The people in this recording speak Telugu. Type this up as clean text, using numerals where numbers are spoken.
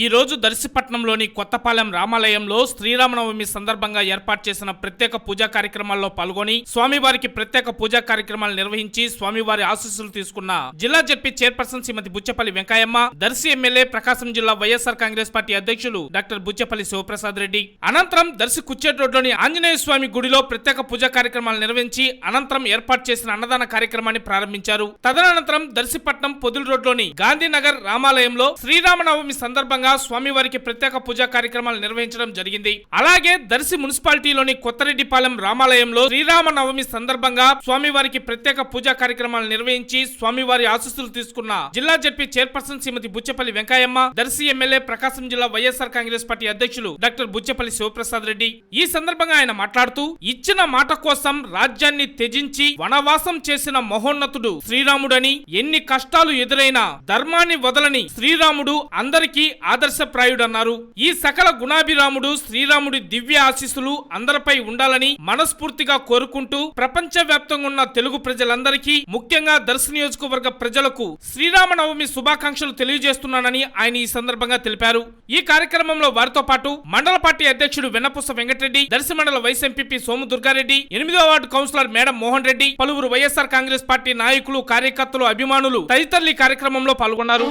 ఈ రోజు దర్శిపట్నంలోని కొత్తపాలెం రామాలయంలో శ్రీరామనవమి సందర్భంగా ఏర్పాటు చేసిన ప్రత్యేక పూజా కార్యక్రమాల్లో పాల్గొని స్వామివారికి ప్రత్యేక పూజా కార్యక్రమాలు నిర్వహించి స్వామివారి ఆశీస్సులు తీసుకున్న జిల్లా జడ్పీ చైర్పర్సన్ శ్రీమతి బుచ్చపల్లి వెంకయ్యమ్మ, దర్శి ఎమ్మెల్యే ప్రకాశం జిల్లా వైఎస్ఆర్ కాంగ్రెస్ పార్టీ అధ్యక్షులు డాక్టర్ బుచ్చపల్లి శివప్రసాద్ రెడ్డి. అనంతరం దర్శి కుచ్చేట్ రోడ్లోని ఆంజనేయ స్వామి గుడిలో ప్రత్యేక పూజా కార్యక్రమాలు నిర్వహించి అనంతరం ఏర్పాటు చేసిన అన్నదాన కార్యక్రమాన్ని ప్రారంభించారు. తదనంతరం దర్శిపట్నం పొదిల్ రోడ్లోని గాంధీనగర్ రామాలయంలో శ్రీరామనవమి సందర్భంగా స్వామివారికి ప్రత్యేక పూజా కార్యక్రమాలు నిర్వహించడం జరిగింది. అలాగే దర్శి మున్సిపాలిటీలోని కొత్తరెడ్డిపాలెం రామాలయంలో శ్రీరామనవమి సందర్భంగా స్వామివారికి ప్రత్యేక పూజా కార్యక్రమాలు నిర్వహించి స్వామివారి ఆశీస్సులు తీసుకున్న జిల్లా జడ్పీ చైర్పర్సన్ శ్రీమతి బుచ్చపల్లి వెంకయ్యమ్మ, దర్శి ఎమ్మెల్యే ప్రకాశం జిల్లా వైఎస్ఆర్ కాంగ్రెస్ పార్టీ అధ్యక్షులు డాక్టర్ బుచ్చపల్లి శివప్రసాద్ రెడ్డి. ఈ సందర్భంగా ఆయన మాట్లాడుతూ, ఇచ్చిన మాట కోసం రాజ్యాన్ని త్యజించి వనవాసం చేసిన మహోన్నతుడు శ్రీరాముడని, ఎన్ని కష్టాలు ఎదురైనా ధర్మాన్ని వదలని శ్రీరాముడు అందరికీ ఆదర్శప్రాయుడన్నారు. ఈ సకల గుణాభిరాముడు శ్రీరాముడి దివ్య ఆశీస్సులు అందరిపై ఉండాలని మనస్ఫూర్తిగా కోరుకుంటూ ప్రపంచ వ్యాప్తంగా ఉన్న తెలుగు ప్రజలందరికీ, ముఖ్యంగా దర్శి నియోజకవర్గ ప్రజలకు శ్రీరామనవమి శుభాకాంక్షలు తెలియజేస్తున్నానని ఆయన ఈ సందర్భంగా తెలిపారు. ఈ కార్యక్రమంలో వారితో పాటు మండల పార్టీ అధ్యక్షుడు వెన్నపూస వెంకటరెడ్డి, దర్శి మండల వైస్ ఎంపీపీ సోము దుర్గారెడ్డి, 8వ ward councillor madam Mohan Reddy, పలువురు వైఎస్ఆర్ కాంగ్రెస్ పార్టీ నాయకులు, కార్యకర్తలు, అభిమానులు తదితరులు ఈ కార్యక్రమంలో పాల్గొన్నారు.